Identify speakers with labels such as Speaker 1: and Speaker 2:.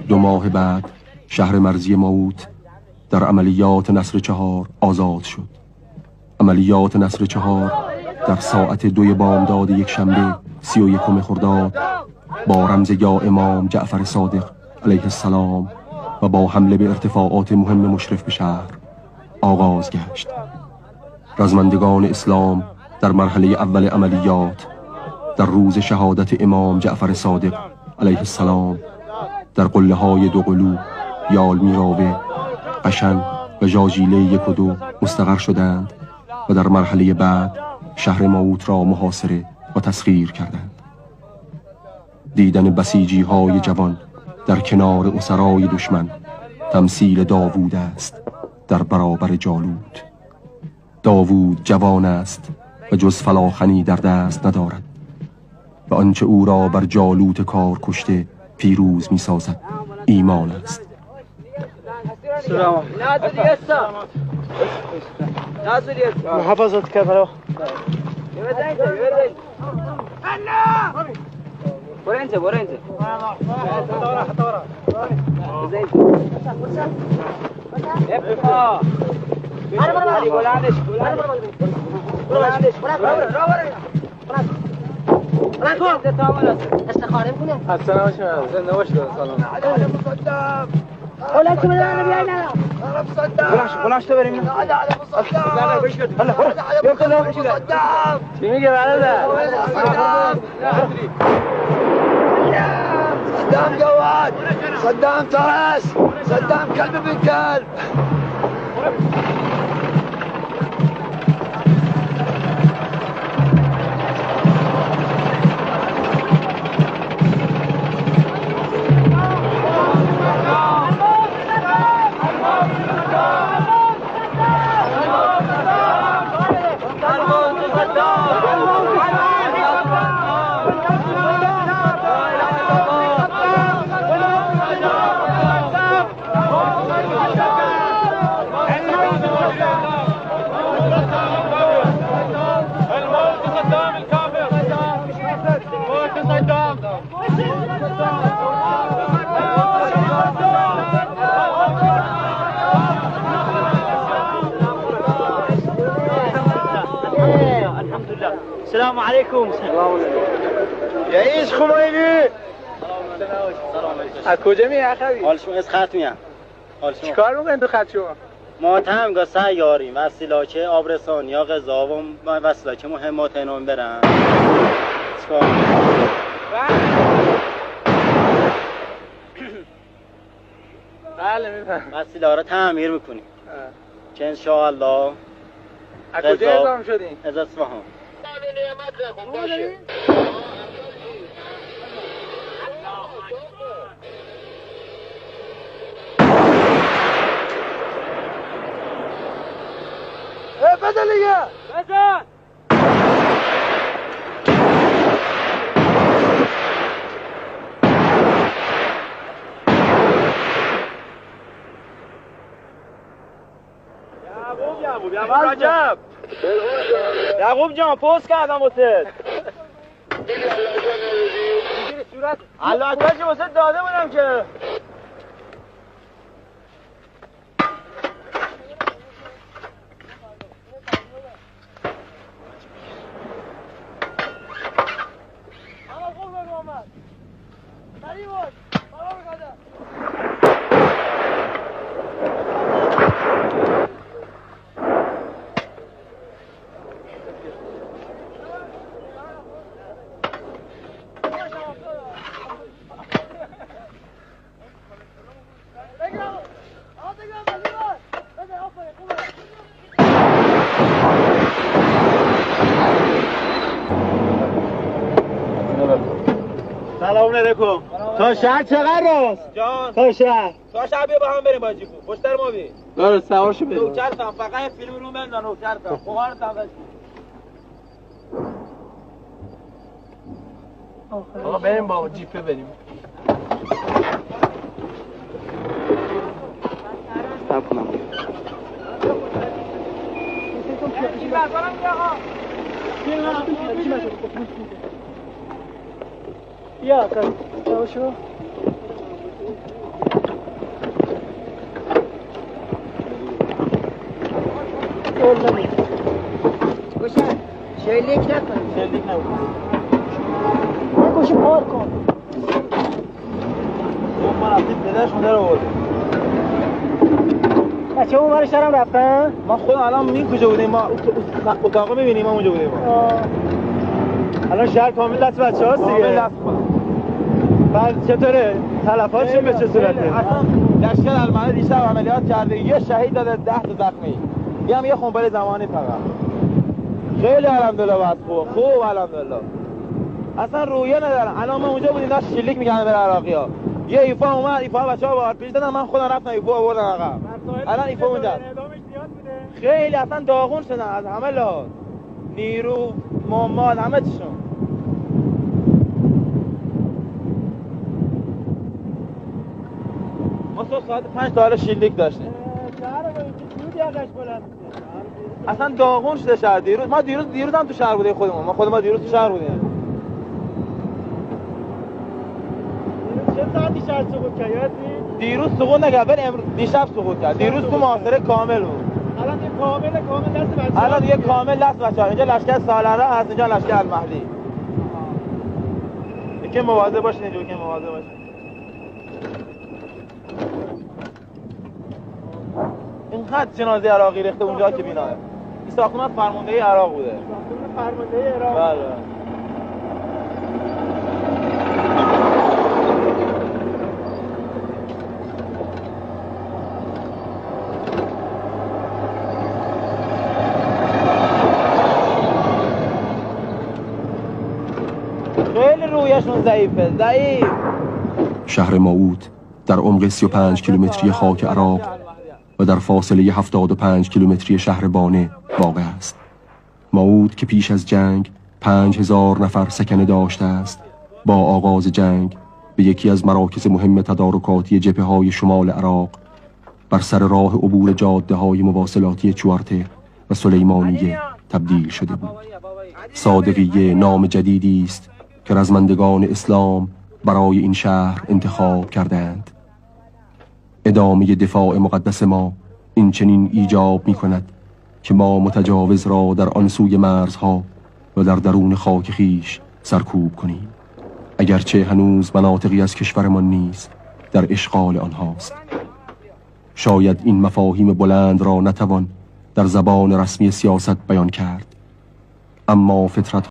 Speaker 1: 2 ماه بعد شهر مرزی ماوت در عملیات نصر 4 آزاد شد. عملیات نصر 4 در ساعت 2 بامداد یک شنبه 31 خرداد با رمز یا امام جعفر صادق علیه السلام و با حمله به ارتفاعات مهم مشرف به شهر آغاز گشت. رزمندگان اسلام در مرحله اول عملیات در روز شهادت امام جعفر صادق علیه السلام در قله های 2 قلو، یال میراوه، قشن و جاجیله 1 و 2 مستقر شدند و در مرحله بعد شهر ماوت را محاصره و تسخیر کردند. دیدن بسیجی های جوان در کنار اسرای دشمن تمثیل داوود است در برابر جالوت. داوود جوان است و جز فلاخنی در دست ندارد و آنچه او را بر جالوت کار کشته پیروز می سازد ایمان است.
Speaker 2: محافظت که برو برو انت
Speaker 3: استخاره میکنه.
Speaker 2: حسنا باشه زنده باشه سلام.
Speaker 3: ولا كمان انا بيانا
Speaker 2: بلاش تو بریم. چی میگه برادر؟
Speaker 4: صدام جواد، صدام ترس، صدام كلب من كلب.
Speaker 2: السلام عليكم.
Speaker 4: يعيش خمینی.
Speaker 2: از کجا میای اخوی؟
Speaker 5: حال شما از خط میام. حال شما
Speaker 2: چیکار میکنین تو خط شما؟
Speaker 5: ما تمگا سیاری وسیلاچه آبرسانی یا غذا و وسیلاچه مهمات اینا برن. چیکار؟
Speaker 2: بله میفهم.
Speaker 5: وسیله را تعمیر میکنیم. که ان شاء الله
Speaker 2: از کجا اعزام شدین؟
Speaker 5: از اصفهان.
Speaker 4: بزن دیگه.
Speaker 2: بزن.
Speaker 4: رجب.
Speaker 2: یعقوب جان پست کردم واسه. علاتش واسه داده بودم که. سلام علیکم. تا شهر چقدر راست؟
Speaker 5: جان
Speaker 2: تا شهر
Speaker 5: بیا با هم بریم باجی خوب. پشتر ما بی.
Speaker 2: درست سوارشو بده.
Speaker 5: نوکرتم فقط فیلم رو بندن نوکرتم. خوارتم بس.
Speaker 2: آقا بریم با جیپه بریم.
Speaker 5: صبر کنم.
Speaker 2: بیا باشو.
Speaker 3: گوشن شلیک نکن.
Speaker 2: شلیک نکن. گوشو پار کن. ما رفتیم پدرشون در آورده. بچه اون ورش دارم رفتن؟ ما خود الان میگیم کجا بودیم، ما اتاقه میبینیم ما اونجا بودیم. الان شهر کامل دست بچه هاست دیگه. کامل دست بعد چطوره؟ تلفات به چه صورته؟ اصلا لشکر المعده دیشب عملیات کرده، یه شهید داده 10 تا زخمی. یه خنبال زمانی فقط. خیلی الحمدلله وضع خوب الحمدلله. اصلا رویه ندارن. الان ما اونجا بودیم داشت شلیک می‌کردن به عراقی‌ها. یه ایفا اومد، ایفا بچه‌ها بار پیش دادن، من خودم رفتم ایفا آوردم عقب. الان ایفا اونجاست. خیلی اصلا داغون شدن از همه لحاظ. نیرو، ماماد، همه چیشون. ما ساعت 5 تا حالا شلیک داشتیم. اصلا داغون شده شهر. دیروز هم تو شهر بودیم خودمون. ما دیروز تو شهر بودیم. چه ساعتی شهر سقوط کرد؟ دیروز سقوط نکرد، ولی دیشب سقوط کرد. دیروز تو محاصره کامل بود. الان دیگه کامل دست بچه‌ها. الان دیگه کامل دست بچه‌ها. اینجا لشکر سالاره هست، اینجا لشکر المهدی. یکی مواظب باشین اینجا، یکی مواظب باشین. اینقدر جنازه عراقی ریخته اونجا که بیناه. این ساختمان فرماندهی عراق بوده. ساختمان فرماندهی عراق. بله. خیلی رویشون ضعیفه، ضعیف.
Speaker 1: شهر ماعود در عمق 35 کیلومتری خاک عراق و در فاصله 75 کیلومتری شهر بانه واقع است. ماعود که پیش از جنگ 5000 نفر سکنه داشته است، با آغاز جنگ به یکی از مراکز مهم تدارکاتی جبهه‌های شمال عراق بر سر راه عبور جاده‌های مواصلاتی چوارته و سلیمانیه تبدیل شده بود. صادقیه نام جدیدی است که رزمندگان اسلام برای این شهر انتخاب کردند. ادامه دفاع مقدس ما این چنین ایجاب می کند که ما متجاوز را در آن سوی مرزها و در درون خاک خیش سرکوب کنیم، اگرچه هنوز مناطقی از کشورمان نیز در اشغال آنهاست. شاید این مفاهیم بلند را نتوان در زبان رسمی سیاست بیان کرد، اما فطرت